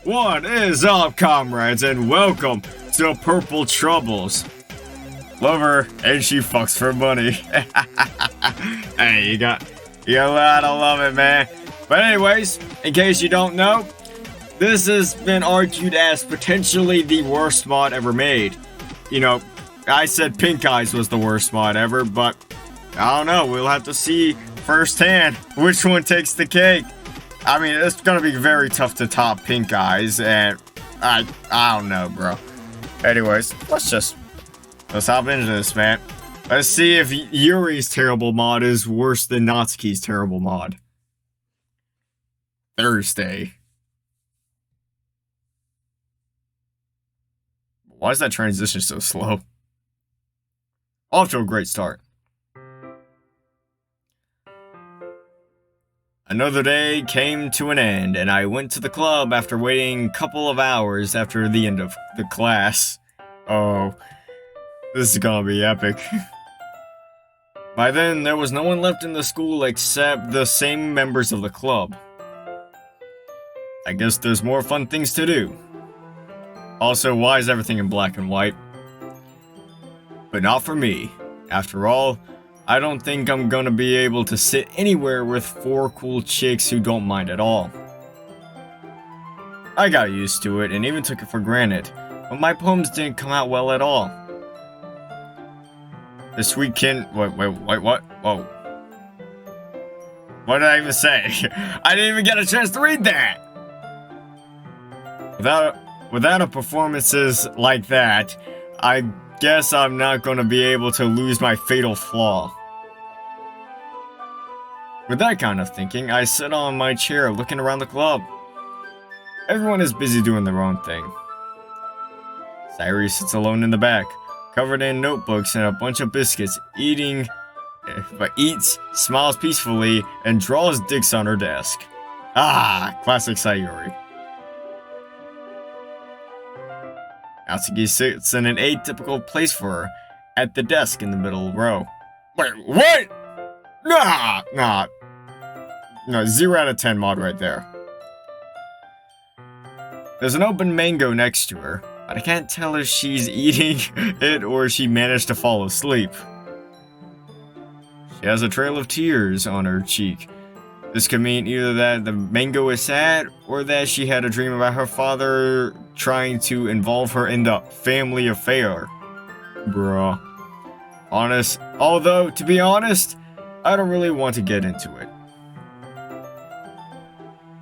What is up, comrades, and welcome to Purple Troubles. Love her, and she fucks for money. Hey, you gotta love it, man. But anyways, in case you don't know, this has been argued as potentially the worst mod ever made. You know, I said Pink Eyes was the worst mod ever, but I don't know. We'll have to see firsthand which one takes the cake. I mean, it's gonna be very tough to top Pink Eyes, and I don't know, bro. Anyways, let's hop into this, man. Let's see if Yuri's terrible mod is worse than Natsuki's terrible mod. Thursday. Why is that transition so slow? Off to a great start. Another day came to an end, and I went to the club after waiting a couple of hours after the end of the class. Oh, this is gonna be epic. By then, there was no one left in the school except the same members of the club. I guess there's more fun things to do. Also, why is everything in black and white? But not for me. After all, I don't think I'm gonna be able to sit anywhere with 4 cool chicks who don't mind at all. I got used to it and even took it for granted, but my poems didn't come out well at all. This weekend, what? Whoa. What did I even say? I didn't even get a chance to read that! Without a performances like that, I guess I'm not gonna be able to lose my fatal flaw. With that kind of thinking, I sit on my chair looking around the club. Everyone is busy doing their own thing. Sayuri sits alone in the back, covered in notebooks and a bunch of biscuits, eats, smiles peacefully, and draws dicks on her desk. Ah, classic Sayuri. Natsuki sits in an atypical place for her, at the desk in the middle row. Wait, what? Nah. No, 0 out of 10 mod right there. There's an open mango next to her, but I can't tell if she's eating it or she managed to fall asleep. She has a trail of tears on her cheek. This could mean either that the mango is sad, or that she had a dream about her father trying to involve her in the family affair. Bruh. Although, to be honest, I don't really want to get into it.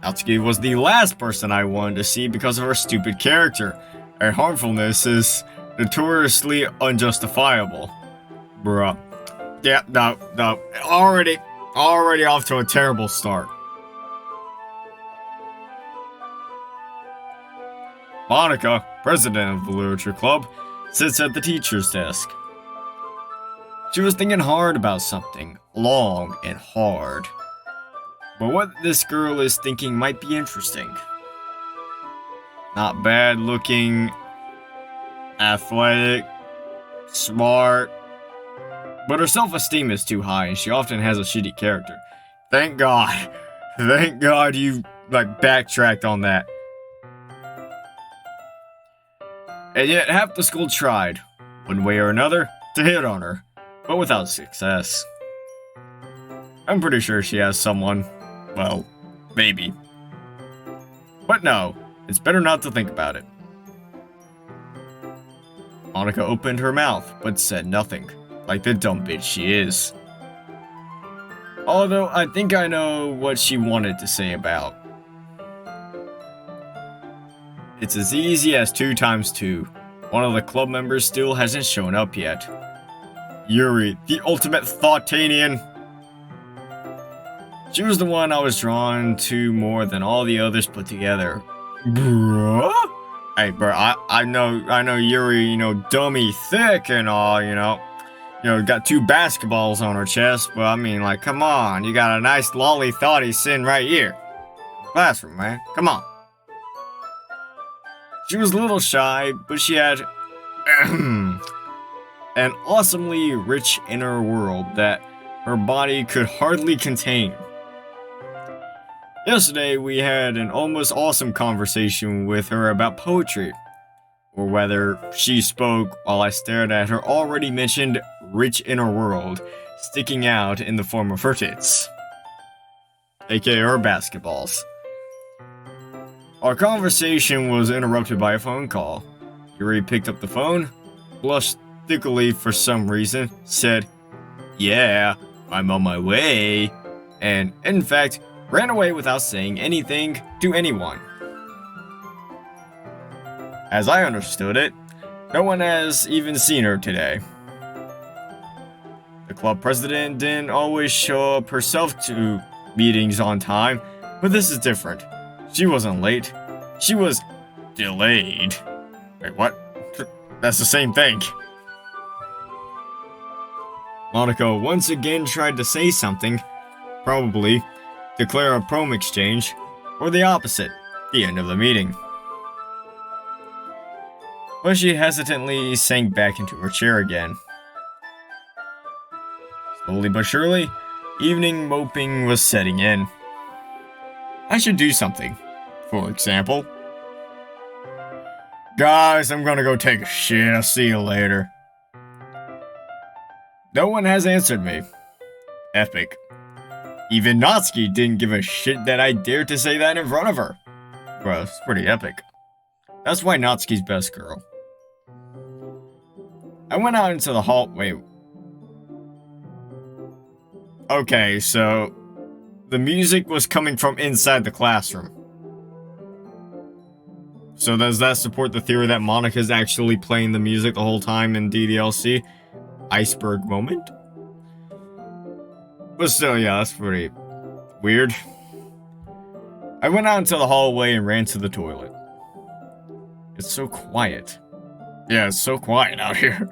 Natsuki was the last person I wanted to see because of her stupid character. Her harmfulness is notoriously unjustifiable. Bruh. Yeah, no. Already off to a terrible start. Monica, president of the literature club, sits at the teacher's desk. She was thinking hard about something, long and hard. But what this girl is thinking might be interesting. Not bad looking, athletic, smart, but her self-esteem is too high and she often has a shitty character. Thank God. Thank God you, backtracked on that. And yet half the school tried, one way or another, to hit on her, but without success. I'm pretty sure she has someone. Well, maybe. But no, it's better not to think about it. Monica opened her mouth, but said nothing, like the dumb bitch she is. Although, I think I know what she wanted to say about. It's as easy as 2 times 2. One of the club members still hasn't shown up yet. Yuri, the ultimate Thoughtanian. She was the one I was drawn to more than all the others put together. Bruh? Hey, bro, I know Yuri, dummy thick and all, got 2 basketballs on her chest, but I mean, come on, you got a nice lolly thoughty sitting right here. Classroom, man, come on. She was a little shy, but she had an awesomely rich inner world that her body could hardly contain. Yesterday, we had an almost awesome conversation with her about poetry, or whether she spoke while I stared at her already mentioned rich inner world sticking out in the form of her tits, aka her basketballs. Our conversation was interrupted by a phone call. Yuri picked up the phone, blushed thickly for some reason, said, "Yeah, I'm on my way," and, in fact, ran away without saying anything to anyone. As I understood it, no one has even seen her today. The club president didn't always show up herself to meetings on time, but this is different. She wasn't late. She was delayed. Wait, what? That's the same thing. Monica once again tried to say something, probably declare a prom exchange, or the opposite, the end of the meeting. But she hesitantly sank back into her chair again. Slowly but surely, evening moping was setting in. I should do something. For example, "Guys, I'm gonna go take a shit. I'll see you later." No one has answered me. Epic. Even Natsuki didn't give a shit that I dared to say that in front of her. Bro, it's pretty epic. That's why Natsuki's best girl. I went out into the hall. Wait. Okay, so the music was coming from inside the classroom. So does that support the theory that Monica's actually playing the music the whole time in Ddlc? Iceberg moment? But still, yeah, that's pretty weird. I went out into the hallway and ran to the toilet. It's so quiet. Yeah, it's so quiet out here.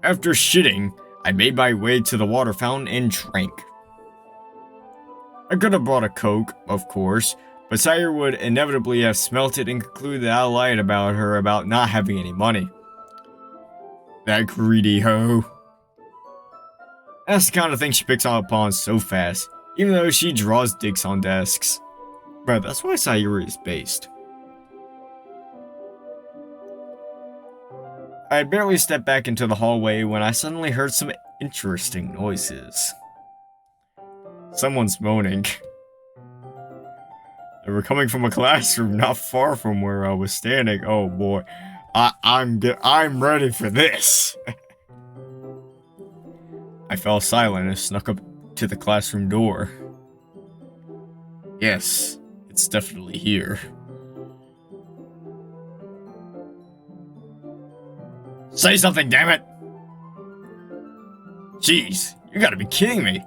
After shitting, I made my way to the water fountain and drank. I could have brought a Coke, of course, but Sire would inevitably have smelt it and concluded that I lied about her about not having any money. That greedy hoe. That's the kind of thing she picks up on so fast, even though she draws dicks on desks. Bro, that's why Sayuri is based. I had barely stepped back into the hallway when I suddenly heard some interesting noises. Someone's moaning. They were coming from a classroom not far from where I was standing. Oh boy, I'm ready for this. I fell silent and snuck up to the classroom door. Yes, it's definitely here. Say something, damn it! Jeez, you gotta be kidding me.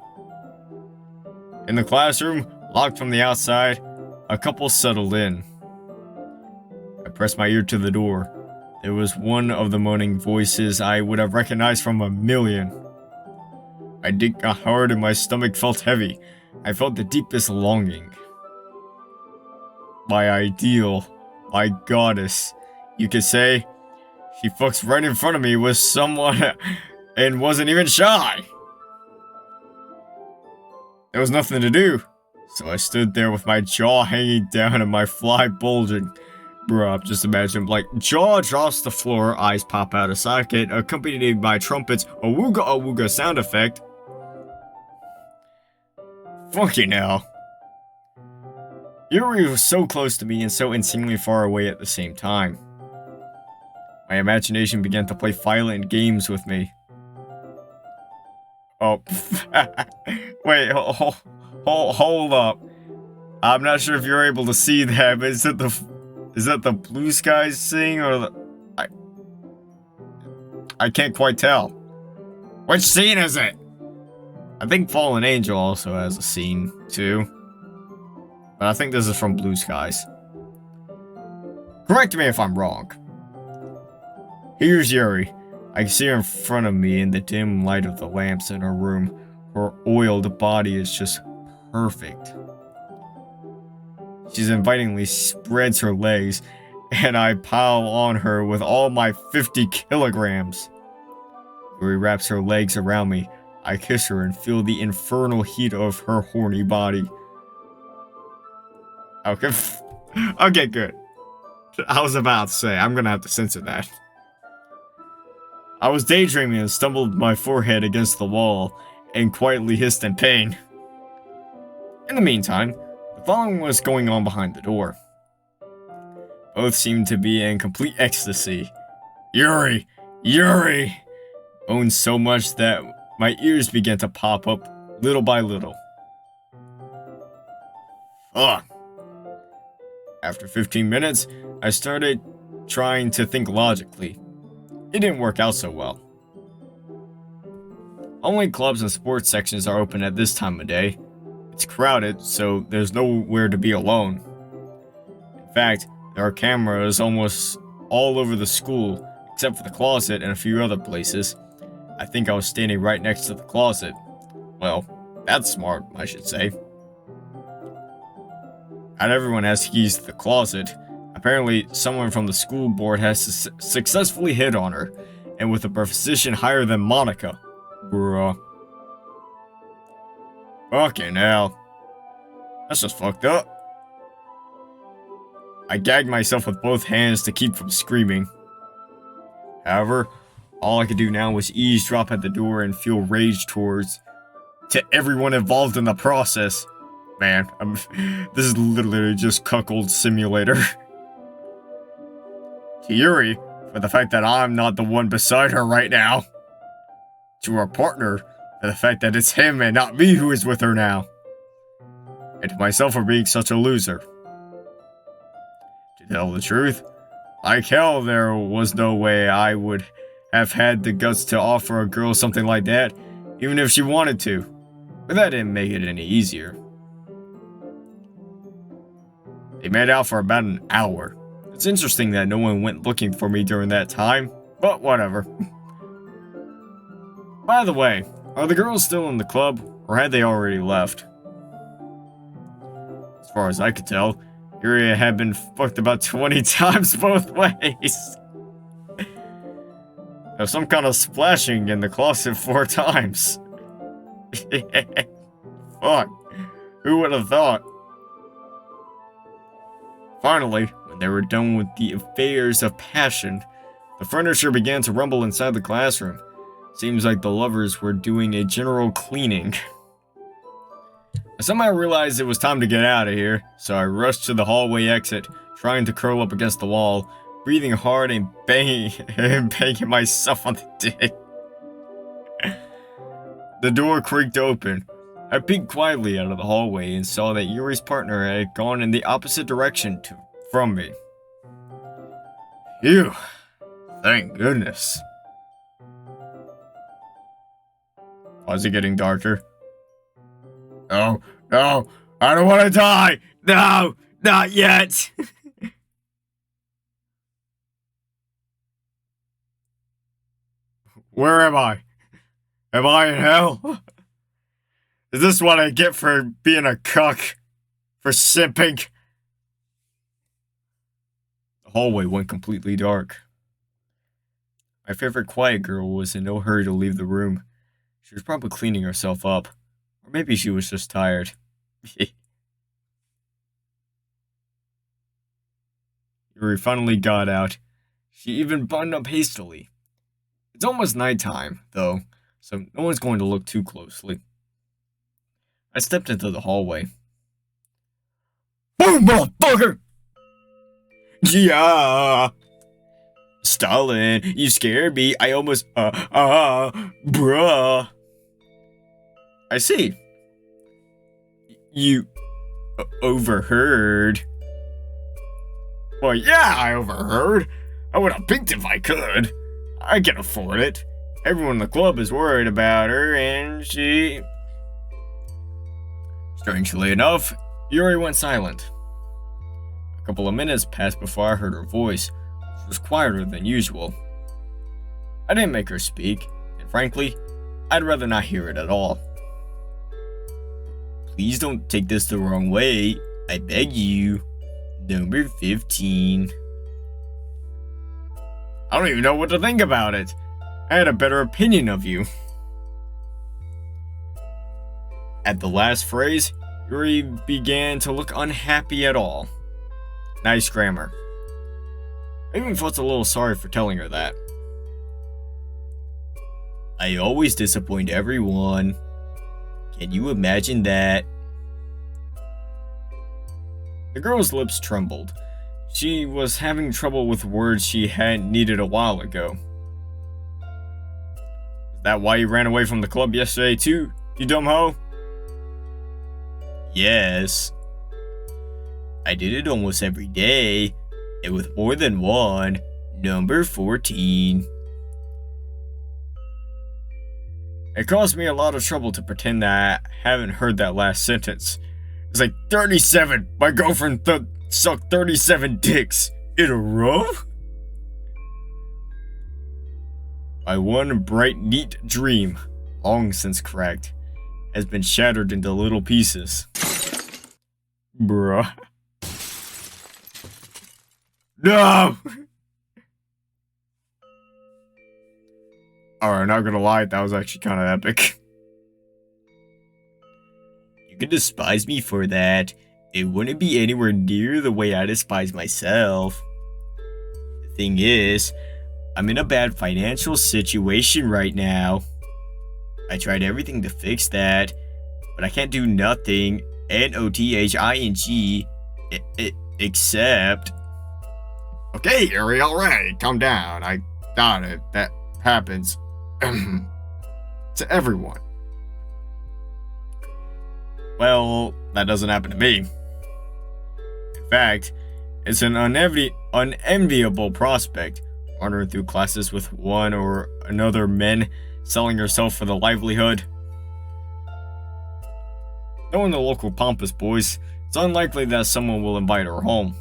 In the classroom, locked from the outside, a couple settled in. I pressed my ear to the door. There was one of the moaning voices I would have recognized from a million. My dick got hard and my stomach felt heavy. I felt the deepest longing. My ideal, my goddess, you could say. She fucks right in front of me with someone and wasn't even shy. There was nothing to do, so I stood there with my jaw hanging down and my fly bulging. Bruh, just imagine, like, jaw drops to the floor, eyes pop out of socket, accompanied by trumpets, awooga awooga sound effect. Fucking hell. Yuri was so close to me and so insanely far away at the same time. My imagination began to play violent games with me. Oh, wait, hold up. I'm not sure if you're able to see that, but is that the blue skies thing or the... I can't quite tell. Which scene is it? I think Fallen Angel also has a scene, too. But I think this is from Blue Skies. Correct me if I'm wrong. Here's Yuri. I can see her in front of me in the dim light of the lamps in her room. Her oiled body is just perfect. She invitingly spreads her legs, and I pile on her with all my 50 kilograms. Yuri wraps her legs around me, I kiss her and feel the infernal heat of her horny body. Okay, okay, good. I was about to say, I'm gonna have to censor that. I was daydreaming and stumbled my forehead against the wall and quietly hissed in pain. In the meantime, the following was going on behind the door. Both seemed to be in complete ecstasy. Yuri! Yuri! Moaned so much that my ears began to pop up little by little. Ugh. After 15 minutes, I started trying to think logically. It didn't work out so well. Only clubs and sports sections are open at this time of day. It's crowded, so there's nowhere to be alone. In fact, there are cameras almost all over the school, except for the closet and a few other places. I think I was standing right next to the closet. Well, that's smart, I should say. Not everyone has keys to the closet. Apparently, someone from the school board has successfully hit on her, and with a position higher than Monica. Bruh. Fucking hell. That's just fucked up. I gagged myself with both hands to keep from screaming. However, all I could do now was eavesdrop at the door and feel rage to everyone involved in the process. Man, this is literally just cuckold simulator. To Yuri, for the fact that I'm not the one beside her right now. To her partner, for the fact that it's him and not me who is with her now. And to myself for being such a loser. To tell the truth, like hell there was no way I would have had the guts to offer a girl something like that, even if she wanted to. But that didn't make it any easier. They made out for about an hour. It's interesting that no one went looking for me during that time, but whatever. By the way, are the girls still in the club, or had they already left? As far as I could tell, Yuri had been fucked about 20 times both ways. There's some kind of splashing in the closet 4 times. Fuck. Who would have thought? Finally, when they were done with the affairs of passion, the furniture began to rumble inside the classroom. Seems like the lovers were doing a general cleaning. I somehow realized it was time to get out of here, so I rushed to the hallway exit, trying to curl up against the wall, breathing hard and banging myself on the dick. The door creaked open. I peeked quietly out of the hallway and saw that Yuri's partner had gone in the opposite direction from me. Phew. Thank goodness. Why is it getting darker? No, no, I don't want to die! No, not yet! Where am I? Am I in hell? Is this what I get for being a cuck? For simping? The hallway went completely dark. My favorite quiet girl was in no hurry to leave the room. She was probably cleaning herself up. Or maybe she was just tired. Yuri finally got out. She even buttoned up hastily. It's almost nighttime, though, so no one's going to look too closely. I stepped into the hallway. Boom, motherfucker! Yeah! Stalin, you scared me. I almost, bruh. I see. You overheard. Well, yeah, I overheard. I would have picked if I could. I can afford it. Everyone in the club is worried about her, and she... Strangely enough, Yuri went silent. A couple of minutes passed before I heard her voice, which was quieter than usual. I didn't make her speak, and frankly, I'd rather not hear it at all. Please don't take this the wrong way. I beg you. Number 15. I don't even know what to think about it. I had a better opinion of you. At the last phrase, Yuri began to look unhappy at all. Nice grammar. I even felt a little sorry for telling her that. I always disappoint everyone. Can you imagine that? The girl's lips trembled. She was having trouble with words she hadn't needed a while ago. Is that why you ran away from the club yesterday too, you dumb hoe? Yes. I did it almost every day, and with more than one. Number 14. It caused me a lot of trouble to pretend that I haven't heard that last sentence. It's like 37. My girlfriend sucked 37 dicks in a row? My one bright, neat dream, long since cracked, has been shattered into little pieces. Bruh. No! Alright, not gonna lie, that was actually kind of epic. You can despise me for that. It wouldn't be anywhere near the way I despise myself. The thing is, I'm in a bad financial situation right now. I tried everything to fix that, but I can't do nothing, N-O-T-H-I-N-G, except... Okay, Yuri, alright, calm down. I got it. That happens to everyone. Well, that doesn't happen to me. In fact, it's an unenviable prospect, wandering through classes with one or another men, selling yourself for the livelihood. Knowing the local pompous boys, it's unlikely that someone will invite her home.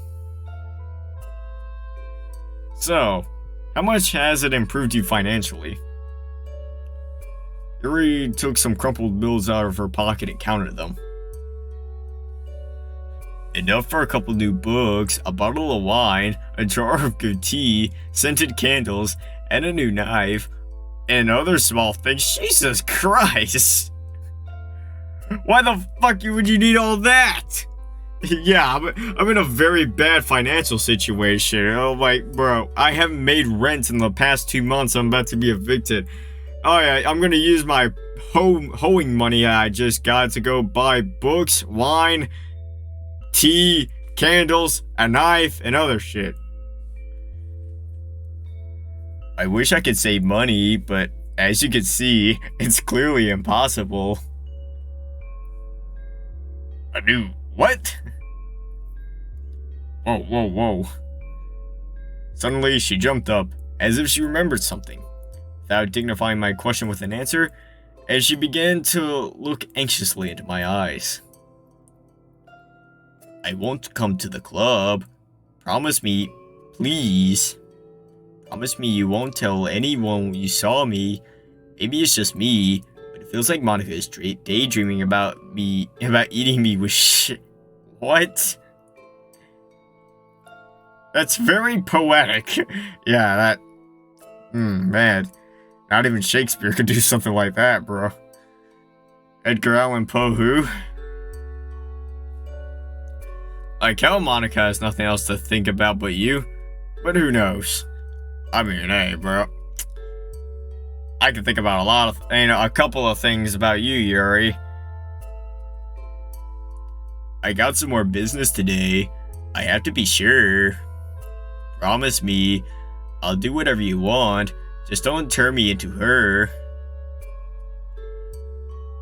So, how much has it improved you financially? Yuri took some crumpled bills out of her pocket and counted them. Enough for a couple new books, a bottle of wine, a jar of good tea, scented candles, and a new knife, and other small things. Jesus Christ! Why the fuck would you need all that? Yeah, I'm in a very bad financial situation. Oh, like, bro, I haven't made rent in the past 2 months. I'm about to be evicted. Oh yeah, I'm gonna use my hoeing money I just got to go buy books, wine, tea, candles, a knife, and other shit. I wish I could save money, but as you can see, it's clearly impossible. I do what? Whoa. Suddenly, she jumped up, as if she remembered something. Without dignifying my question with an answer, as she began to look anxiously into my eyes. I won't come to the club. Promise me, please. Promise me you won't tell anyone you saw me. Maybe it's just me, but it feels like Monica is daydreaming about eating me with shit. What? That's very poetic. Yeah, that... man. Not even Shakespeare could do something like that, bro. Edgar Allan Poe who? Like how Monica has nothing else to think about but you. But who knows? I mean, hey, bro. I can think about a couple of things about you, Yuri. I got some more business today. I have to be sure. Promise me, I'll do whatever you want. Just don't turn me into her.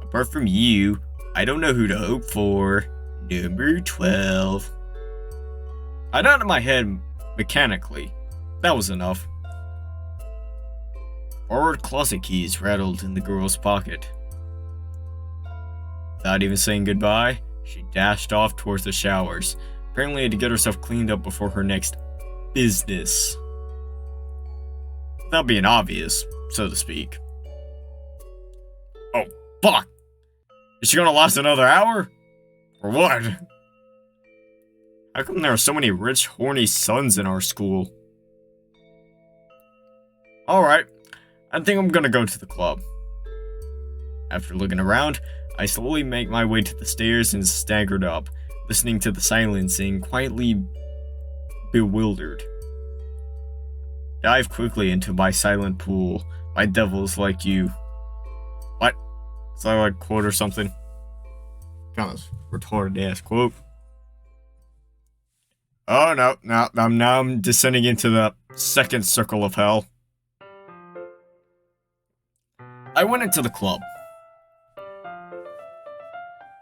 Apart from you, I don't know who to hope for. Number 12. I nodded my head mechanically. That was enough. Borrowed closet keys rattled in the girl's pocket. Without even saying goodbye, she dashed off towards the showers, apparently to get herself cleaned up before her next business. Without being obvious, so to speak. Oh, fuck! Is she gonna last another hour? Or what? How come there are so many rich, horny sons in our school? Alright, I think I'm gonna go to the club. After looking around, I slowly make my way to the stairs and staggered up, listening to the silencing, quietly bewildered. Dive quickly into my silent pool. My devils like you. What? Is that like a quote or something? Kind of retarded ass quote. Oh no, now I'm descending into the second circle of hell. I went into the club.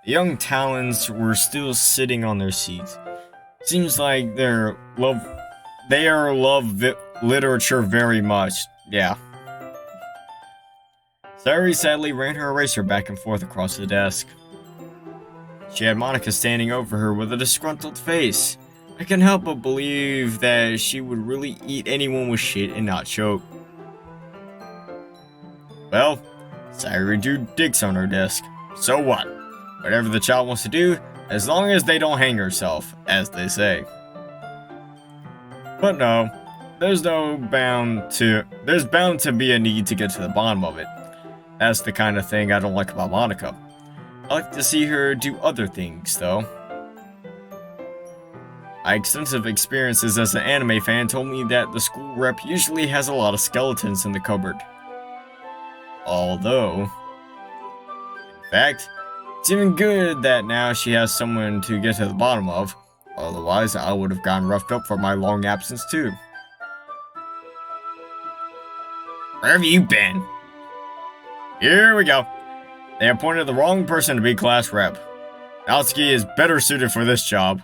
The young talents were still sitting on their seats. Seems like they love literature very much. Yeah. Sayuri sadly ran her eraser back and forth across the desk. She had Monica standing over her with a disgruntled face. I can't help but believe that she would really eat anyone with shit and not choke. Well, Sayuri drew dicks on her desk. So what? Whatever the child wants to do, as long as they don't hang herself, as they say. But no, there's bound to be a need to get to the bottom of it. That's the kind of thing I don't like about Monica. I like to see her do other things, though. My extensive experiences as an anime fan told me that the school rep usually has a lot of skeletons in the cupboard. Although, in fact, it's even good that now she has someone to get to the bottom of. Otherwise, I would have gotten roughed up for my long absence too. Where have you been? Here we go. They appointed the wrong person to be class rep. Ddlc is better suited for this job.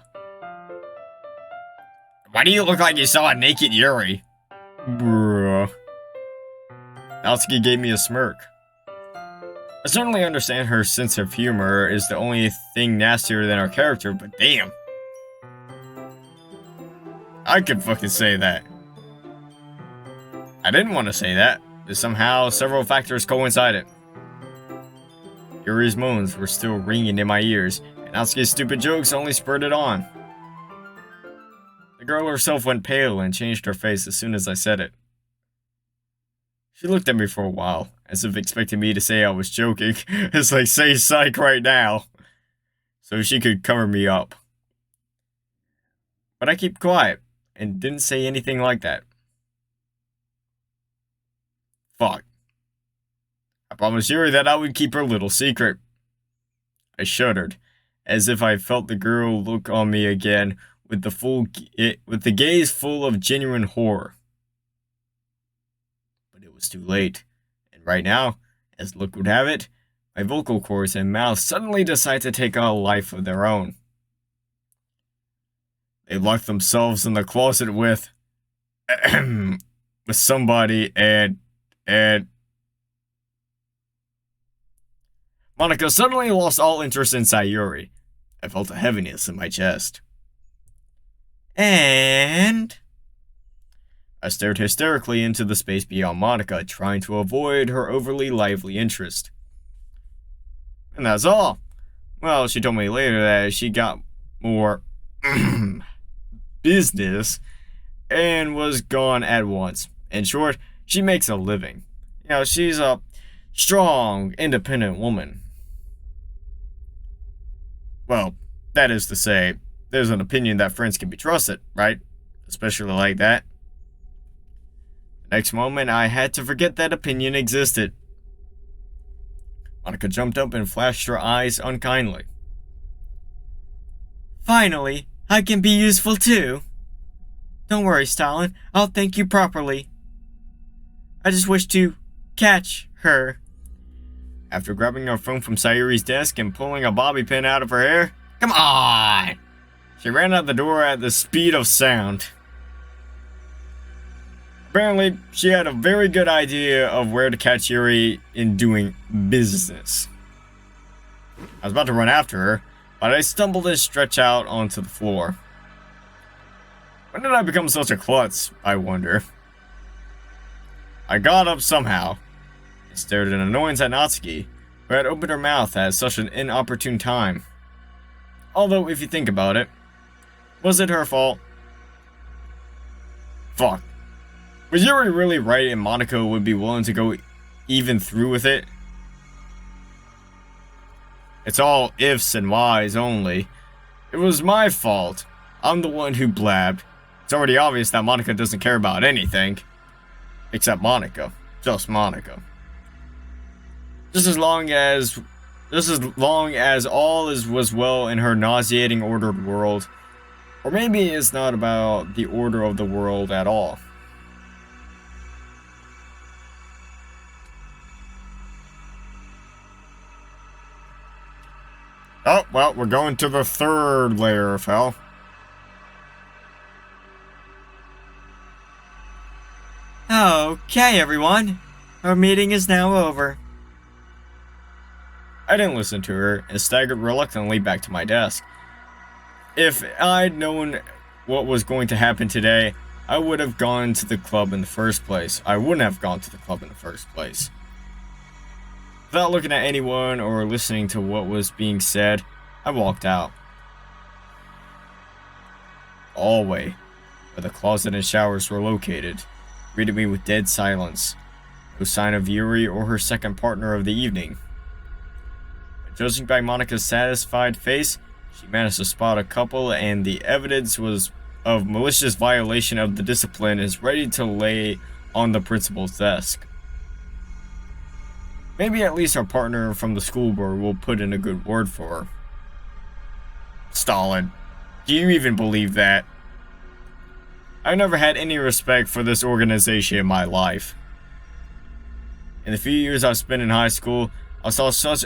Why do you look like you saw a naked Yuri? Bruh. Ddlc gave me a smirk. I certainly understand her sense of humor is the only thing nastier than her character, but damn. I could fucking say that. I didn't want to say that, but somehow several factors coincided. Yuri's moans were still ringing in my ears, and Ddlc's stupid jokes only spurred it on. The girl herself went pale and changed her face as soon as I said it. She looked at me for a while, as if expecting me to say I was joking. It's like, say psych right now, so she could cover me up. But I kept quiet, and didn't say anything like that. Fuck. I promised Yuri that I would keep her little secret. I shuddered, as if I felt the girl look on me again with the gaze full of genuine horror. But it was too late, and right now, as luck would have it, my vocal cords and mouth suddenly decide to take on a life of their own. They locked themselves in the closet with somebody and Monica suddenly lost all interest in Sayuri. I felt a heaviness in my chest. And I stared hysterically into the space beyond Monica, trying to avoid her overly lively interest. And that's all. Well, she told me later that she got more business and was gone at once. In short, she makes a living. You know, she's a strong, independent woman. Well, that is to say, there's an opinion that friends can be trusted, right? Especially like that. The next moment, I had to forget that opinion existed. Monica jumped up and flashed her eyes unkindly. Finally, I can be useful too. Don't worry, Stalin. I'll thank you properly. I just wish to catch her. After grabbing her phone from Sayuri's desk and pulling a bobby pin out of her hair, come on! She ran out the door at the speed of sound. Apparently, she had a very good idea of where to catch Yuri in doing business. I was about to run after her, but I stumbled and stretched out onto the floor. When did I become such a klutz, I wonder? I got up somehow and stared in annoyance at Natsuki, who had opened her mouth at such an inopportune time. Although, if you think about it, was it her fault? Fuck. Was Yuri really right and Monica would be willing to go even through with it? It's all ifs and whys only. It was my fault. I'm the one who blabbed. It's already obvious that Monica doesn't care about anything. Except Monica. Just Monica. Just as long as all was well in her nauseating ordered world. Or maybe it's not about the order of the world at all. Oh, well, we're going to the third layer of hell. Okay, everyone. Our meeting is now over. I didn't listen to her and staggered reluctantly back to my desk. If I'd known what was going to happen today, I would have gone to the club in the first place. I wouldn't have gone to the club in the first place. Without looking at anyone or listening to what was being said, I walked out. The hallway, where the closet and showers were located, greeted me with dead silence. No sign of Yuri or her second partner of the evening. But judging by Monica's satisfied face, she managed to spot a couple, and the evidence was of malicious violation of the discipline is ready to lay on the principal's desk. Maybe at least our partner from the school board will put in a good word for her. Stalin, do you even believe that? I've never had any respect for this organization in my life. In the few years I've spent in high school, I saw such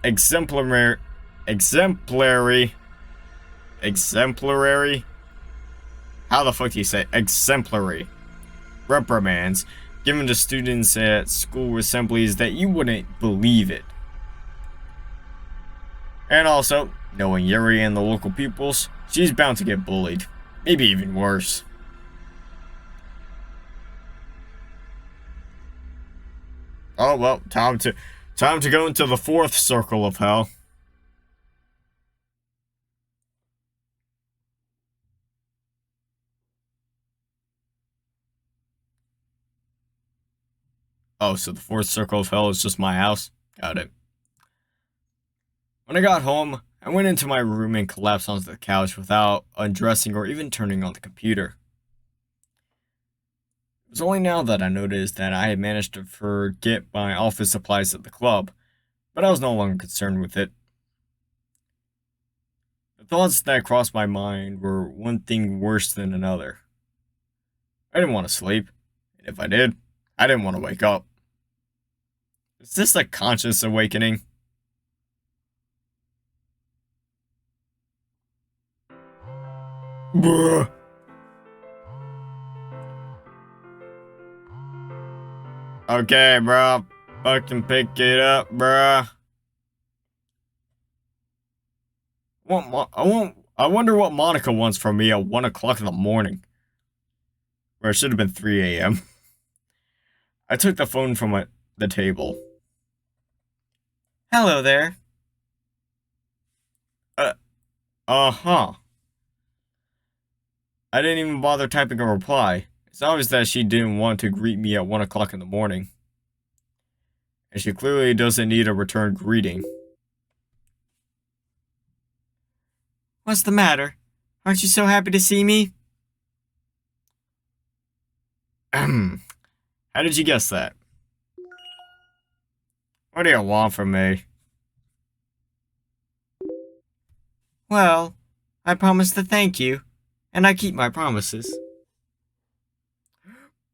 exemplary, how the fuck do you say exemplary reprimands given to students at school assemblies that you wouldn't believe it. And also, knowing Yuri and the local pupils, she's bound to get bullied. Maybe even worse. Oh well, time to go into the fourth circle of hell. Oh, so the fourth circle of hell is just my house? Got it. When I got home, I went into my room and collapsed onto the couch without undressing or even turning on the computer. It was only now that I noticed that I had managed to forget my office supplies at the club, but I was no longer concerned with it. The thoughts that crossed my mind were one thing worse than another. I didn't want to sleep, and if I did, I didn't want to wake up. Is this a conscious awakening? Bruh. Okay, bro. Fucking pick it up, bruh. I wonder what Monica wants from me at 1 o'clock in the morning. Or it should have been 3 a.m. I took the phone from the table. Hello there. Uh-huh. I didn't even bother typing a reply. It's obvious that she didn't want to greet me at 1 o'clock in the morning. And she clearly doesn't need a return greeting. What's the matter? Aren't you so happy to see me? How did you guess that? What do you want from me? Well, I promised to thank you, and I keep my promises.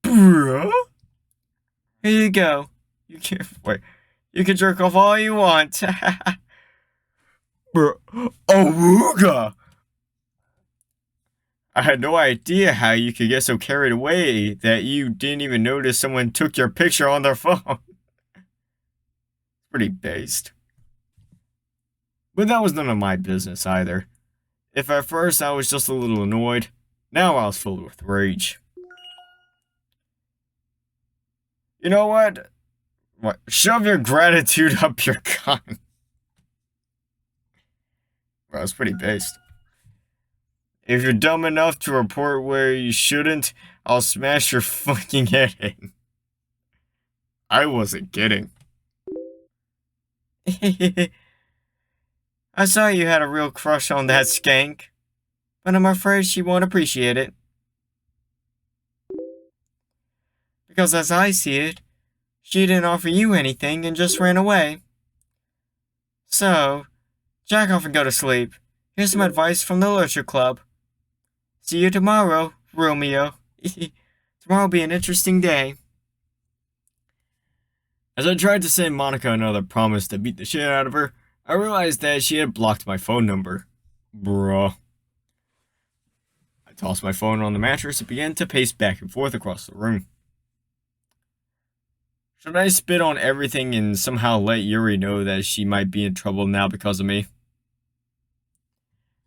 Bruh? Here you go. You can't wait. You can jerk off all you want. Bruh. Awooga! I had no idea how you could get so carried away that you didn't even notice someone took your picture on their phone. Pretty based. But that was none of my business either. If at first I was just a little annoyed, now I was filled with rage. You know what? What? Shove your gratitude up your cunt. Well, that's pretty based. If you're dumb enough to report where you shouldn't, I'll smash your fucking head in. I wasn't kidding. I saw you had a real crush on that skank, but I'm afraid she won't appreciate it. Because as I see it, she didn't offer you anything and just ran away. So, jack off and go to sleep. Here's some advice from the Literature Club. See you tomorrow, Romeo. Tomorrow will be an interesting day. As I tried to send Monica another promise to beat the shit out of her, I realized that she had blocked my phone number. Bruh. I tossed my phone on the mattress and began to pace back and forth across the room. Should I spit on everything and somehow let Yuri know that she might be in trouble now because of me?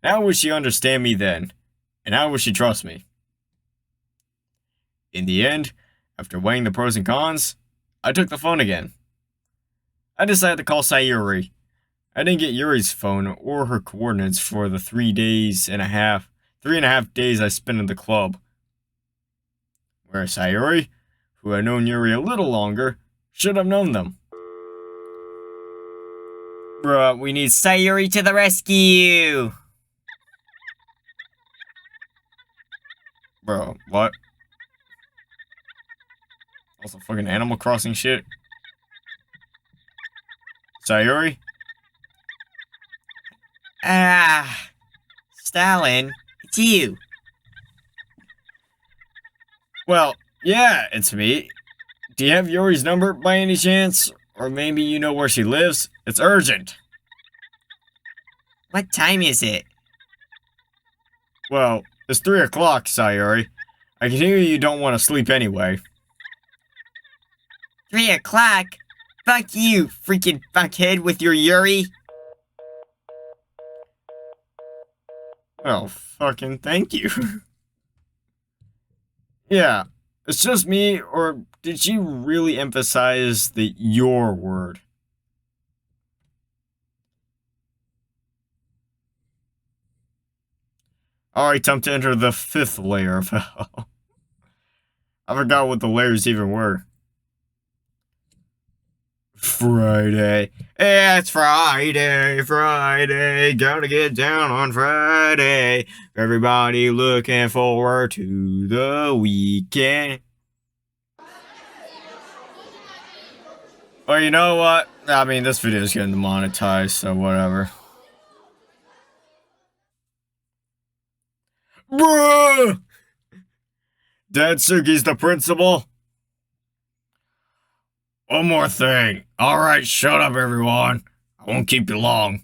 How would she understand me then? And how would she trust me? In the end, after weighing the pros and cons, I took the phone again. I decided to call Sayuri. I didn't get Yuri's phone or her coordinates for the 3.5 days I spent in the club. Whereas Sayuri, who had known Yuri a little longer, should have known them. Bruh, we need Sayuri to the rescue! Bro, what? Also fucking Animal Crossing shit. Sayuri? Ah, Stalin, it's you. Well, yeah, it's me. Do you have Yuri's number by any chance? Or maybe you know where she lives? It's urgent. What time is it? Well, it's 3 o'clock, Sayuri. I can hear you don't want to sleep anyway. 3 o'clock? Fuck you, freaking fuckhead with your Yuri. Well, fucking thank you. Yeah, it's just me, or did she really emphasize the your word? Alright, time to enter the 5th layer of hell. I forgot what the layers even were. Friday. Yeah, it's Friday, gonna get down on Friday. Everybody looking forward to the weekend. Well, you know what? I mean, this video is getting demonetized, so whatever. Bruh! Datsuki's the principal? One more thing. Alright, shut up, everyone. I won't keep you long.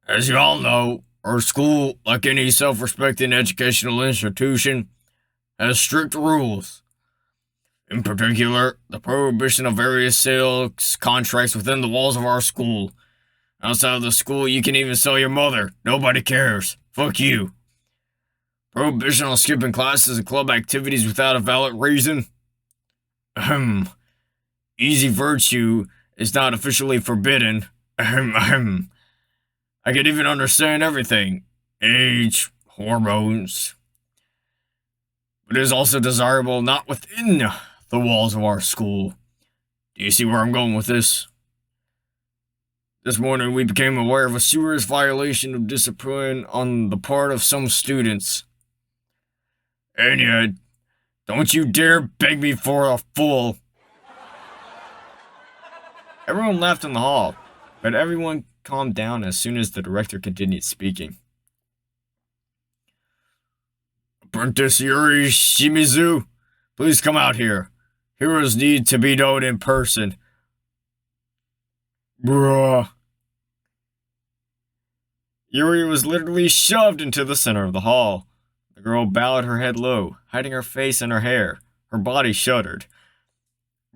As you all know, our school, like any self-respecting educational institution, has strict rules. In particular, the prohibition of various sales contracts within the walls of our school. Outside of the school, you can even sell your mother. Nobody cares. Fuck you. Prohibition on skipping classes and club activities without a valid reason. Easy virtue is not officially forbidden. I can even understand everything. Age, hormones. But it is also desirable not within the walls of our school. Do you see where I'm going with this? This morning we became aware of a serious violation of discipline on the part of some students. And yet, don't you dare beg me for a fool. Everyone laughed in the hall, but everyone calmed down as soon as the director continued speaking. Apprentice Yuri Shimizu, please come out here. Heroes need to be known in person. Bruh. Yuri was literally shoved into the center of the hall. The girl bowed her head low, hiding her face in her hair. Her body shuddered.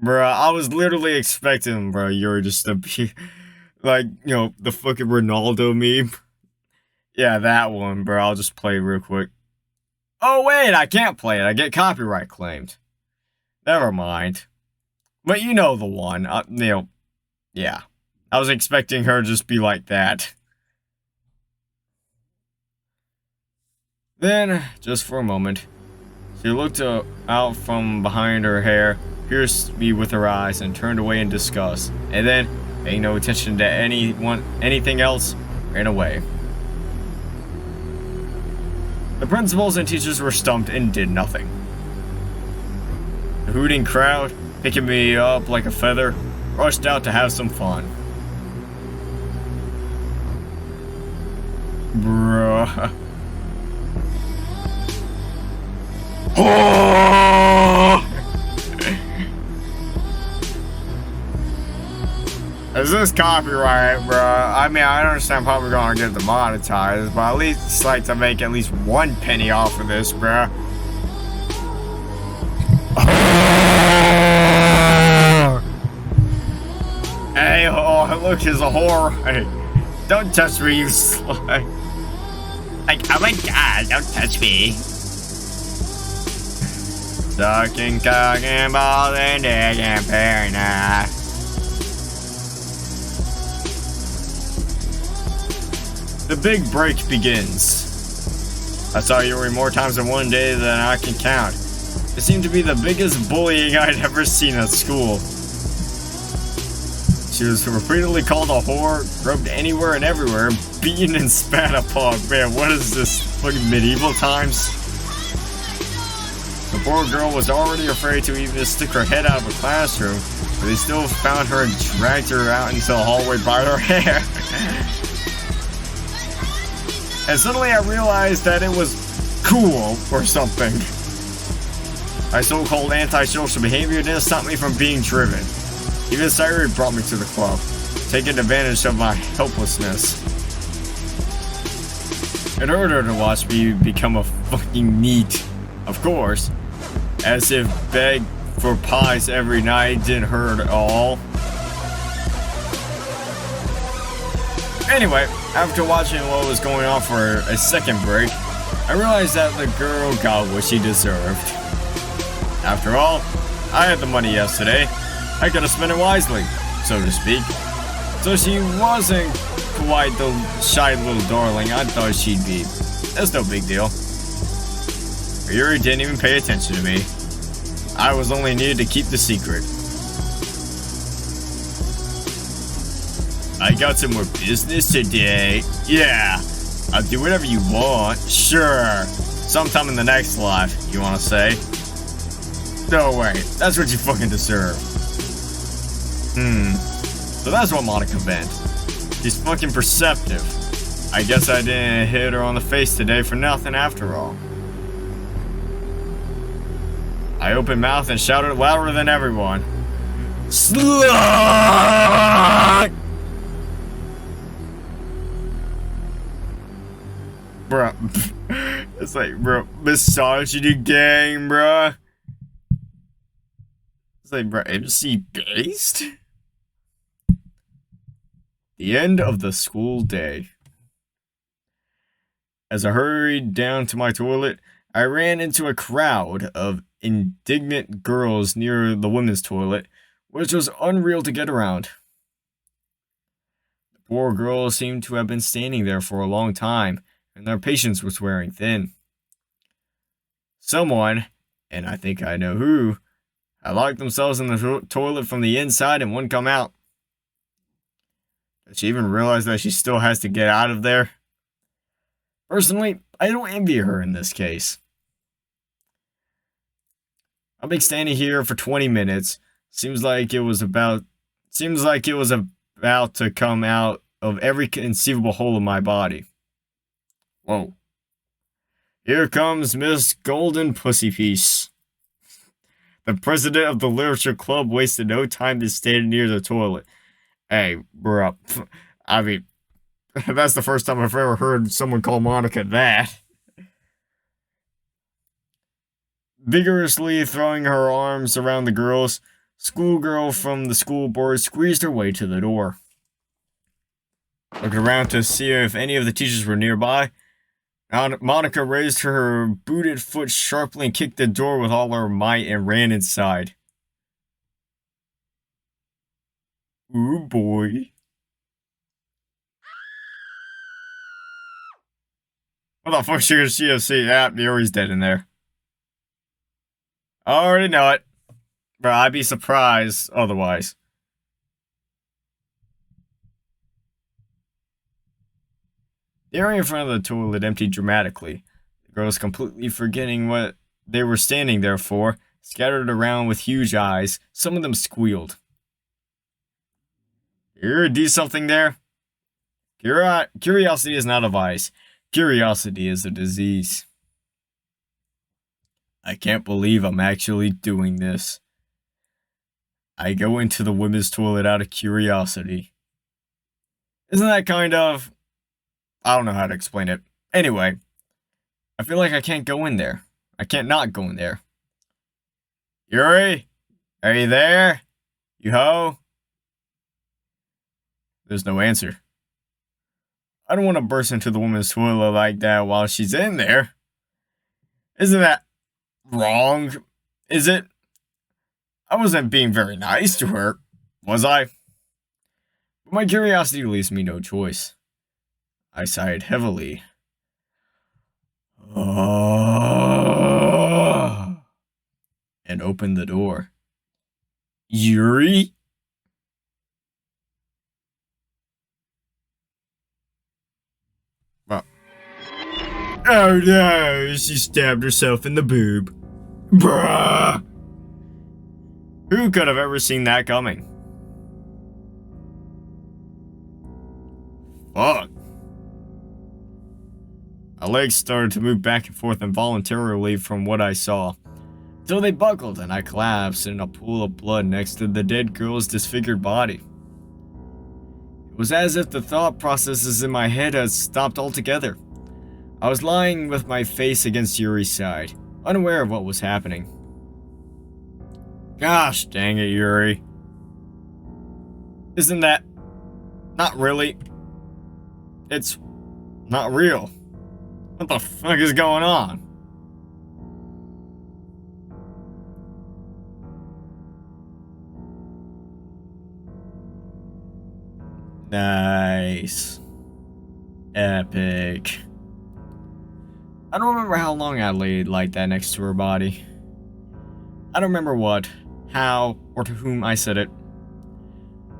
Bruh, I was literally expecting, Yuri just to be like, you know, the fucking Ronaldo meme. Yeah, that one, bro. I'll just play it real quick. Oh, wait, I can't play it. I get copyright claimed. Never mind. But you know the one. Yeah. I was expecting her to just be like that. Then, just for a moment, she looked out from behind her hair, pierced me with her eyes, and turned away in disgust. And then, paying no attention to anything else, ran away. The principals and teachers were stumped and did nothing. The hooting crowd, picking me up like a feather, rushed out to have some fun. Bruh. Oh! Is this copyright, bro? I mean, I don't understand how we're gonna get demonetized, but at least it's like to make at least 1 penny off of this, bro. Hey, oh, look, he's a whore. Hey, don't touch me, you slut. Like, oh my god, don't touch me. Sucking, cocking, balls, and digging, very nice. The big break begins. I saw Yuri more times in one day than I can count. It seemed to be the biggest bullying I'd ever seen at school. She was repeatedly called a whore, groped anywhere and everywhere, beaten and spat upon. Man, what is this, fucking medieval times? The poor girl was already afraid to even stick her head out of a classroom, but they still found her and dragged her out into the hallway by her hair. And suddenly I realized that it was cool or something. My so-called antisocial behavior didn't stop me from being driven. Even Cyrus brought me to the club, taking advantage of my helplessness. It hurt her to watch me become a fucking neat, of course, as if beg for pies every night didn't hurt at all. Anyway, after watching what was going on for a second break, I realized that the girl got what she deserved. After all, I had the money yesterday. I gotta spend it wisely, so to speak. So she wasn't quite the shy little darling I thought she'd be. That's no big deal. Yuri didn't even pay attention to me. I was only needed to keep the secret. I got some more business today. Yeah, I'll do whatever you want. Sure. Sometime in the next life, you wanna say? No way, that's what you fucking deserve. So that's what Monica meant. She's fucking perceptive. I guess I didn't hit her on the face today for nothing after all. I opened mouth and shouted louder than everyone. Slut! Bruh. It's like, bro, misogyny gang, bruh. It's like, bro, MC based? The end of the school day. As I hurried down to my toilet, I ran into a crowd of indignant girls near the women's toilet, which was unreal to get around. The poor girls seemed to have been standing there for a long time, and their patience was wearing thin. Someone, and I think I know who, had locked themselves in the toilet from the inside and wouldn't come out. Did she even realize that she still has to get out of there? Personally, I don't envy her in this case. I've been standing here for 20 minutes. Seems like it was about to come out of every conceivable hole in my body. Whoa. Here comes Miss Golden Pussypiece. The president of the Literature Club wasted no time to stand near the toilet. Hey, bro. I mean, that's the first time I've ever heard someone call Monica that. Vigorously throwing her arms around the girls, schoolgirl from the school board squeezed her way to the door. Looking around to see if any of the teachers were nearby, Monica raised her booted foot sharply and kicked the door with all her might and ran inside. Ooh boy. What the fuck should she have seen? Ah, Yuri's dead in there. I already know it. Bro, I'd be surprised otherwise. The area in front of the toilet emptied dramatically. The girls, completely forgetting what they were standing there for, scattered around with huge eyes. Some of them squealed. Do something there? Curiosity is not a vice. Curiosity is a disease. I can't believe I'm actually doing this. I go into the women's toilet out of curiosity. Isn't that kind of... I don't know how to explain it. Anyway, I feel like I can't go in there. I can't not go in there. Yuri? Are you there? You ho? There's no answer. I don't want to burst into the woman's toilet like that while she's in there. Isn't that wrong? Is it? I wasn't being very nice to her, was I? But my curiosity leaves me no choice. I sighed heavily. And opened the door. Yuri? Oh no, she stabbed herself in the boob. Bruh! Who could have ever seen that coming? Fuck. My legs started to move back and forth involuntarily from what I saw, until they buckled and I collapsed in a pool of blood next to the dead girl's disfigured body. It was as if the thought processes in my head had stopped altogether. I was lying with my face against Yuri's side, unaware of what was happening. Gosh dang it, Yuri. Isn't that... not really... It's... not real. What the fuck is going on? Nice. Epic. I don't remember how long I laid like that next to her body. I don't remember what, how, or to whom I said it.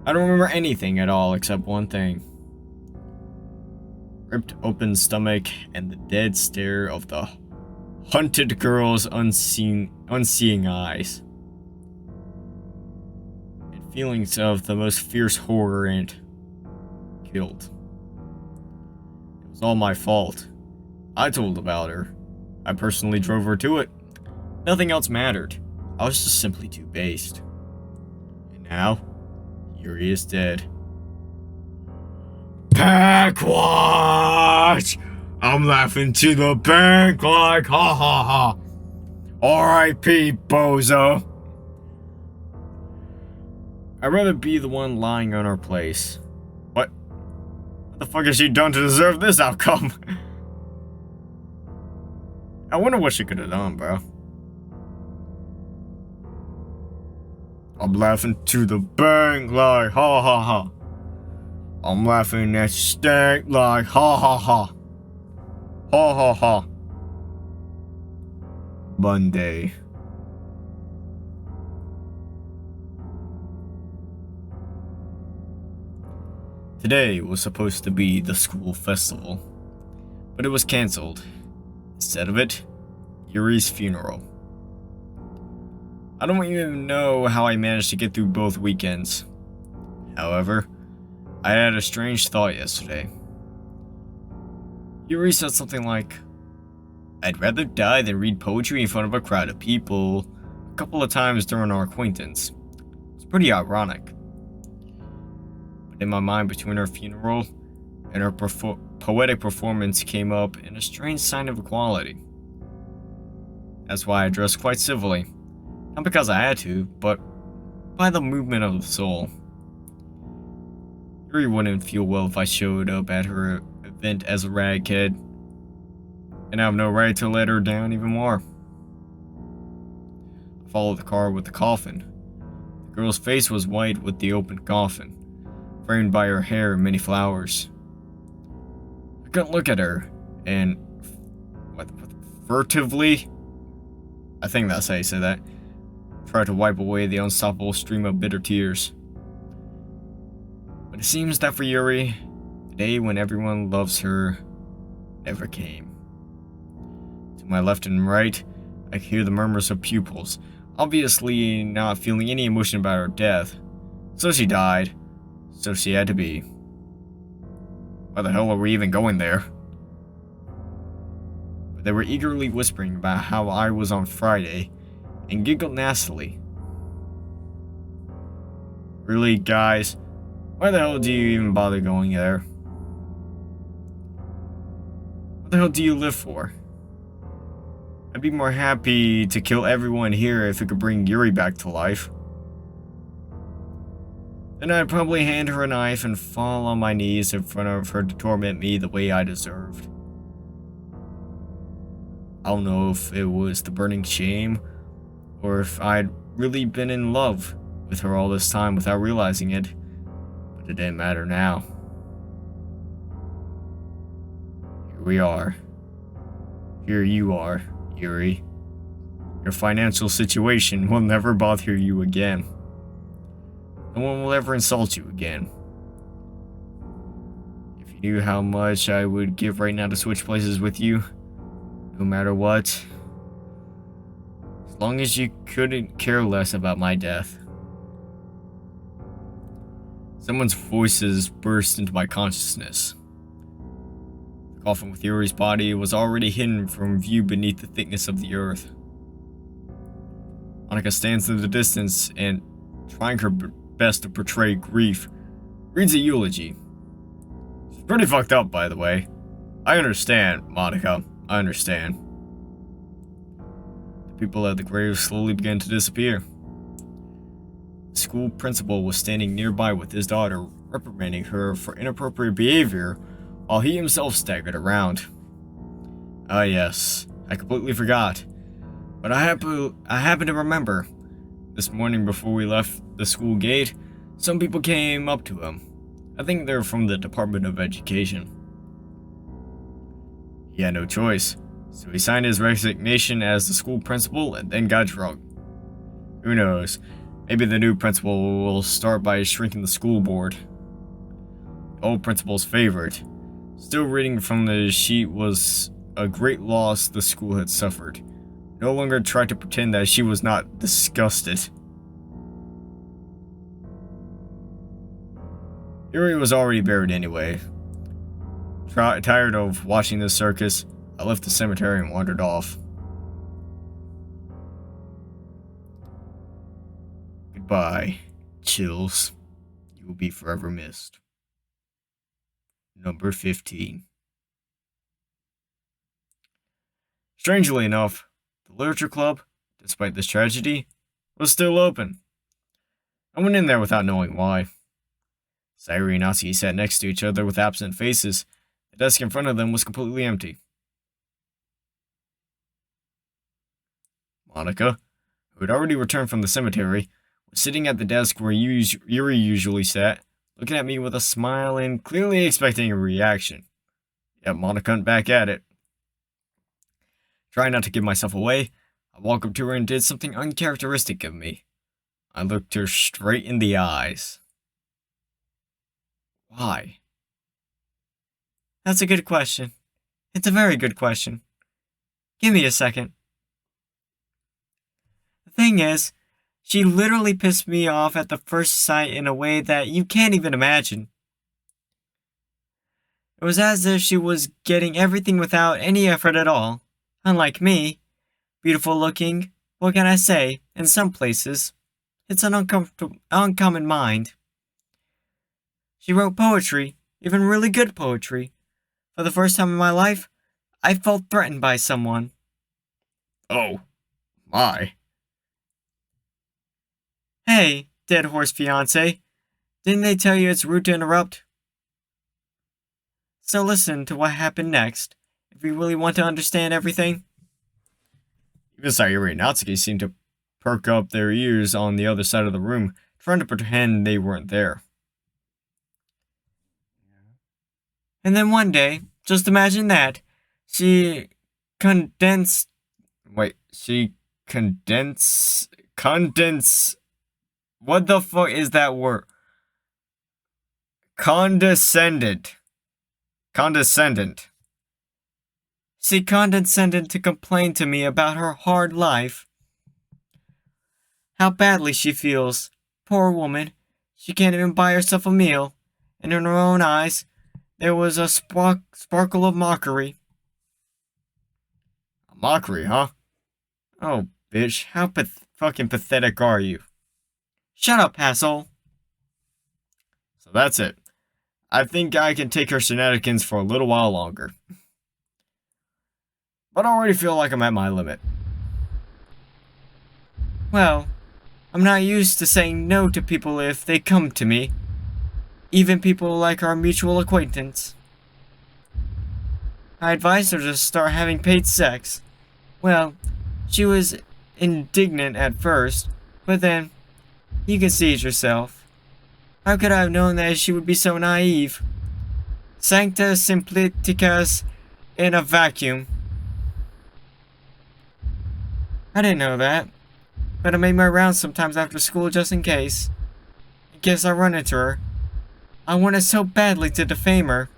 I don't remember anything at all except one thing. Ripped open stomach and the dead stare of the hunted girl's unseeing eyes. And feelings of the most fierce horror and guilt. It was all my fault. I told about her. I personally drove her to it. Nothing else mattered. I was just simply too based. And now, Yuri is dead. Backwatch! I'm laughing to the bank like ha ha ha. R.I.P. Bozo. I'd rather be the one lying on her place. What the fuck has she done to deserve this outcome? I wonder what she could have done, bro. I'm laughing to the bank like ha ha ha. I'm laughing at stank like ha ha ha. Ha ha ha. Monday. Today was supposed to be the school festival, but it was cancelled. Instead of it, Yuri's funeral. I don't even know how I managed to get through both weekends. However, I had a strange thought yesterday. Yuri said something like, I'd rather die than read poetry in front of a crowd of people, a couple of times during our acquaintance. It's pretty ironic. But in my mind, between her funeral and her poetic performance came up in a strange sign of equality. That's why I dressed quite civilly. Not because I had to, but by the movement of the soul. Yuri wouldn't feel well if I showed up at her event as a rag kid, and I have no right to let her down even more. I followed the car with the coffin. The girl's face was white with the open coffin, framed by her hair and many flowers. I couldn't look at her, and furtively, I think that's how you say that, tried to wipe away the unstoppable stream of bitter tears. But it seems that for Yuri, the day when everyone loves her never came. To my left and right, I could hear the murmurs of pupils, obviously not feeling any emotion about her death. So she died. So she had to be. Why the hell are we even going there? But they were eagerly whispering about how I was on Friday, and giggled nastily. Really, guys? Why the hell do you even bother going there? What the hell do you live for? I'd be more happy to kill everyone here if it could bring Yuri back to life. Then I'd probably hand her a knife and fall on my knees in front of her to torment me the way I deserved. I don't know if it was the burning shame, or if I'd really been in love with her all this time without realizing it, but it didn't matter now. Here we are. Here you are, Yuri. Your financial situation will never bother you again. No one will ever insult you again. If you knew how much I would give right now to switch places with you, no matter what, as long as you couldn't care less about my death. Someone's voices burst into my consciousness. The coffin with Yuri's body was already hidden from view beneath the thickness of the earth. Monica stands in the distance and, trying her best to portray grief, reads a eulogy. It's pretty fucked up, by the way. I understand, Monica. I understand. The people at the grave slowly began to disappear. The school principal was standing nearby with his daughter, reprimanding her for inappropriate behavior, while he himself staggered around. Ah yes, I completely forgot. But I happen to remember. This morning before we left the school gate, some people came up to him. I think they're from the Department of Education. He had no choice, so he signed his resignation as the school principal and then got drunk. Who knows, maybe the new principal will start by shrinking the school board. The old principal's favorite. Still reading from the sheet was a great loss the school had suffered. No longer tried to pretend that she was not disgusted. Yuri was already buried anyway. Tired of watching this circus, I left the cemetery and wandered off. Goodbye, Chills. You will be forever missed. Number 15. Strangely enough, the Literature Club, despite this tragedy, was still open. I went in there without knowing why. Sayuri and Natsuki sat next to each other with absent faces. The desk in front of them was completely empty. Monica, who had already returned from the cemetery, was sitting at the desk where Yuri usually sat, looking at me with a smile and clearly expecting a reaction. Yet Monica went back at it. Trying not to give myself away, I walked up to her and did something uncharacteristic of me. I looked her straight in the eyes. Why? That's a good question. It's a very good question. Give me a second. The thing is, she literally pissed me off at the first sight in a way that you can't even imagine. It was as if she was getting everything without any effort at all. Unlike me, beautiful looking, what can I say, in some places, it's an uncommon mind. She wrote poetry, even really good poetry. For the first time in my life, I felt threatened by someone. Oh, my. Hey, dead horse fiancé, didn't they tell you it's rude to interrupt? So listen to what happened next, if you really want to understand everything. Even Sayuri and Natsuki seemed to perk up their ears on the other side of the room, trying to pretend they weren't there. And then one day, just imagine that, condensed. What the fuck is that word? Condescendent. She condescended to complain to me about her hard life. How badly she feels. Poor woman. She can't even buy herself a meal. And in her own eyes, there was a sparkle of mockery. A mockery, huh? Oh, bitch, how fucking pathetic are you? Shut up, asshole. So that's it. I think I can take her shenanigans for a little while longer. But I already feel like I'm at my limit. Well, I'm not used to saying no to people if they come to me. Even people like our mutual acquaintance. I advised her to start having paid sex. Well, she was indignant at first, but then, you can see it yourself. How could I have known that she would be so naive? Sancta simplicicas in a vacuum. I didn't know that, but I made my rounds sometimes after school just in case. In case I run into her. I wanted so badly to defame her.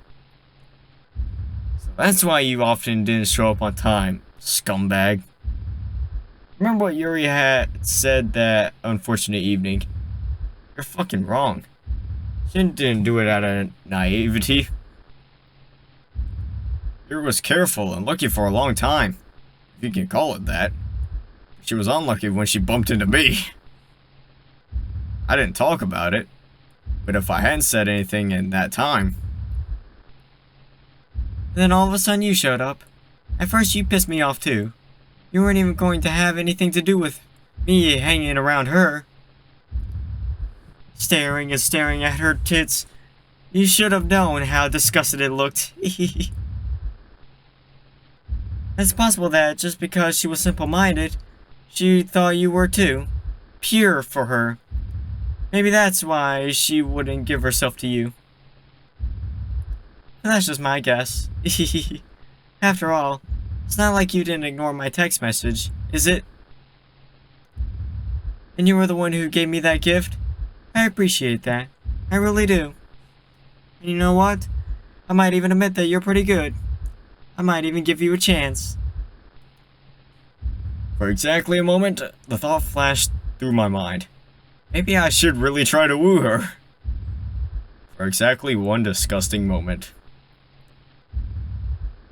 So that's why you often didn't show up on time, scumbag. Remember what Yuri had said that unfortunate evening? You're fucking wrong. She didn't do it out of naivety. Yuri was careful and lucky for a long time, if you can call it that. She was unlucky when she bumped into me. I didn't talk about it, but if I hadn't said anything in that time... Then all of a sudden you showed up. At first you pissed me off too. You weren't even going to have anything to do with me hanging around her. Staring and staring at her tits. You should have known how disgusted it looked. It's possible that just because she was simple-minded, she thought you were too. Pure for her. Maybe that's why she wouldn't give herself to you. But that's just my guess. After all, it's not like you didn't ignore my text message, is it? And you were the one who gave me that gift? I appreciate that. I really do. And you know what? I might even admit that you're pretty good. I might even give you a chance. For exactly a moment, the thought flashed through my mind. Maybe I should really try to woo her. For exactly one disgusting moment.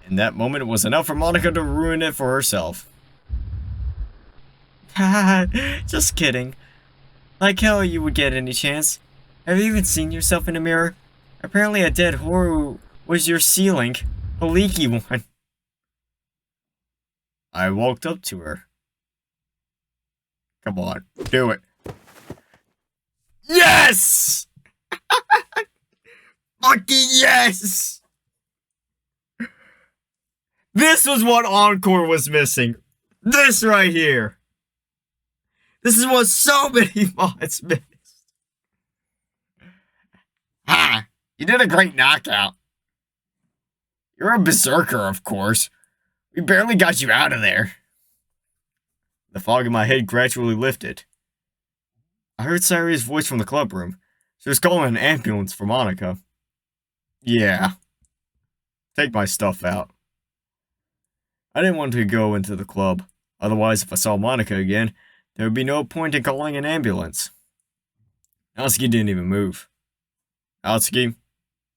And that moment was enough for Monica to ruin it for herself. Haha, just kidding. Like hell you would get any chance. Have you even seen yourself in a mirror? Apparently a dead whore was your ceiling. A leaky one. I walked up to her. Come on, do it. Yes! Fucking yes! This was what Encore was missing. This right here. This is what so many mods missed. Ha! You did a great knockout. You're a berserker, of course. We barely got you out of there. The fog in my head gradually lifted. I heard Sairi's voice from the club room. She was calling an ambulance for Monica. Yeah. Take my stuff out. I didn't want to go into the club. Otherwise, if I saw Monica again, there would be no point in calling an ambulance. Natsuki didn't even move. Natsuki,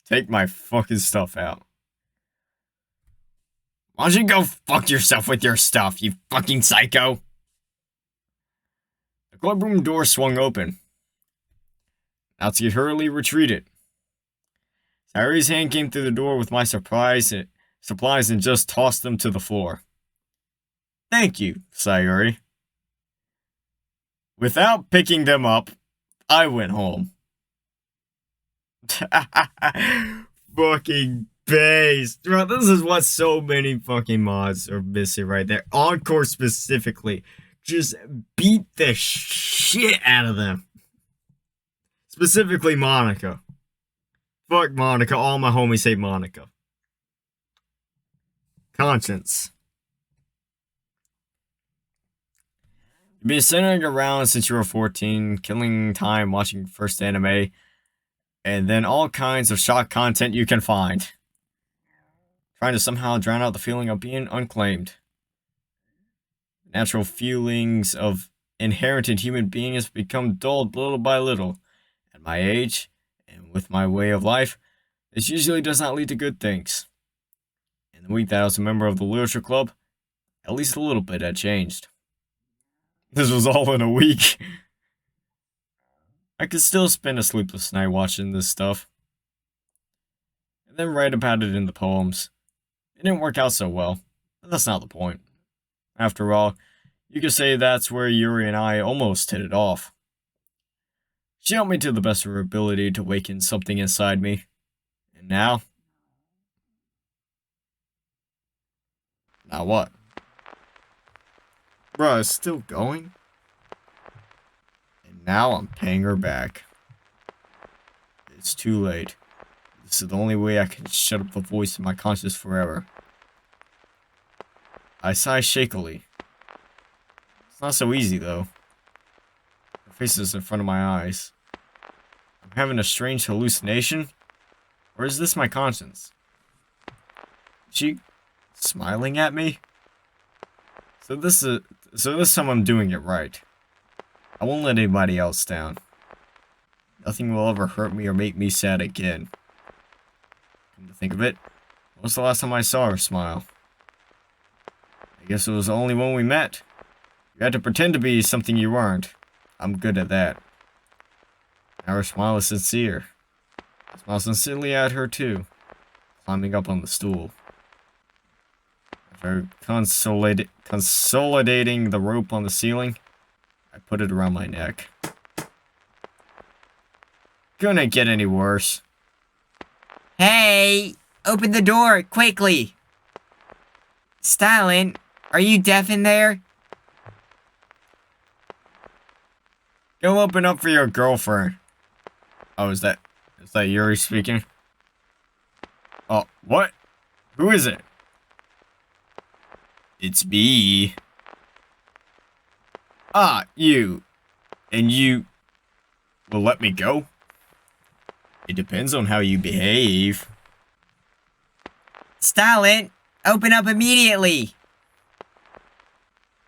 take my fucking stuff out. Why don't you go fuck yourself with your stuff, you fucking psycho? The clubroom door swung open. Natsuki hurriedly retreated. Sairi's hand came through the door with my supplies and just tossed them to the floor. Thank you, Sayuri. Without picking them up, I went home. Fucking based. Bro, this is what so many fucking mods are missing right there. Encore specifically. Just beat the shit out of them. Specifically Monica. Fuck Monica. All my homies hate Monica. Conscience. You've been centering around since you were 14, killing time watching first anime, and then all kinds of shock content you can find. trying to somehow drown out the feeling of being unclaimed. Natural feelings of inherited human beings become dulled little by little. At my age, and with my way of life, this usually does not lead to good things. In the week that I was a member of the literature club, at least a little bit had changed. This was all in a week. I could still spend a sleepless night watching this stuff, and then write about it in the poems. It didn't work out so well, but that's not the point. After all, you could say that's where Yuri and I almost hit it off. She helped me to the best of her ability to awaken something inside me. And now? Now what? Bruh, it's still going? And now I'm paying her back. It's too late. This is the only way I can shut up the voice in my conscience forever. I sigh shakily. It's not so easy, though. Her face is in front of my eyes. I'm having a strange hallucination? Or is this my conscience? Is she smiling at me? So this time I'm doing it right. I won't let anybody else down. Nothing will ever hurt me or make me sad again. Come to think of it, when was the last time I saw her smile? I guess it was only when we met. You had to pretend to be something you weren't. I'm good at that. Now her smile is sincere. I smile sincerely at her too, climbing up on the stool. After consolidating the rope on the ceiling, I put it around my neck. Couldn't get any worse. Hey! Open the door, quickly! Stylen, are you deaf in there? Go open up for your girlfriend. Oh, is that Yuri speaking? Oh, what? Who is it? It's me. Ah, you. And you will let me go? It depends on how you behave. Stylen, open up immediately!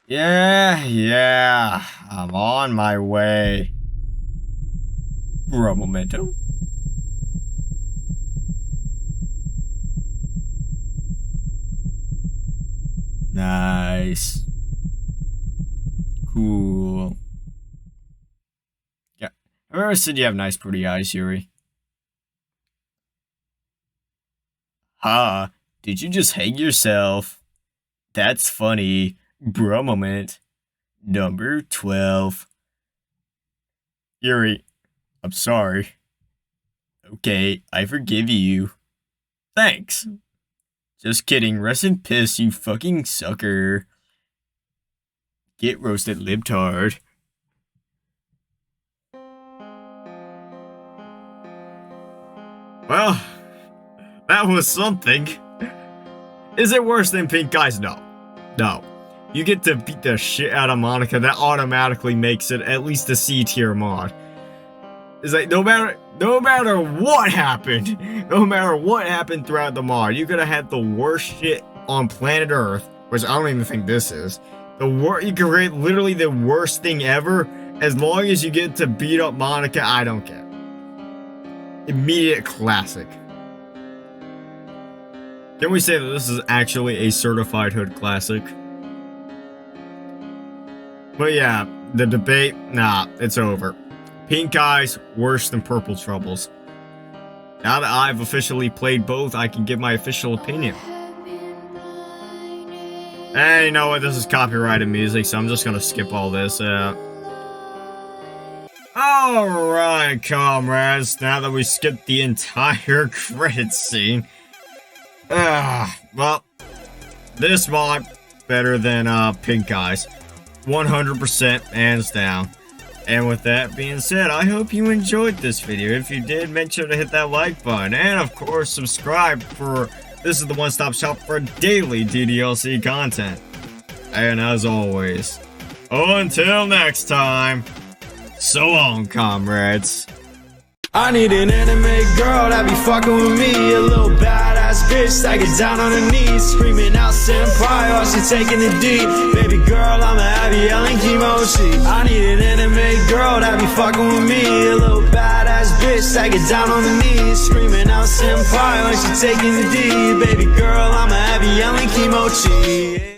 Yeah, I'm on my way. Bro, momento. Nice. Cool. Yeah, I've ever said you have nice pretty eyes, Yuri. Ha, did you just hang yourself? That's funny. Bro moment. Number 12. Yuri, I'm sorry. Okay, I forgive you. Thanks. Just kidding, rest in piss, you fucking sucker. Get roasted, libtard. Well, that was something. Is it worse than Pink Eyes? No. No. You get to beat the shit out of Monica, that automatically makes it at least a C tier mod. It's like, no matter what happened, throughout the mod, you could have had the worst shit on planet Earth, which I don't even think this is. You could rate literally the worst thing ever, as long as you get to beat up Monica, I don't care. Immediate classic. Can we say that this is actually a certified hood classic? But yeah, the debate, nah, it's over. Pink Eyes, worse than Purple Troubles. Now that I've officially played both, I can give my official opinion. Hey, you know what, this is copyrighted music, so I'm just gonna skip all this. Alright, comrades, now that we skipped the entire credits scene. Well, this mod, better than Pink Eyes. 100% hands down. And with that being said, I hope you enjoyed this video. If you did, make sure to hit that like button. And of course, subscribe for... This is the one-stop shop for daily Ddlc content. And as always, until next time, so long, comrades. I need an anime girl that be fucking with me, a little badass. badass bitch that get down on her knees, screaming out senpai while she taking the D. Baby girl, I'ma have you yelling kimochi. I need an anime girl that be fucking with me. A little badass bitch that get down on her knees, screaming out senpai when she taking the D. Baby girl, I'ma have you yelling kimochi.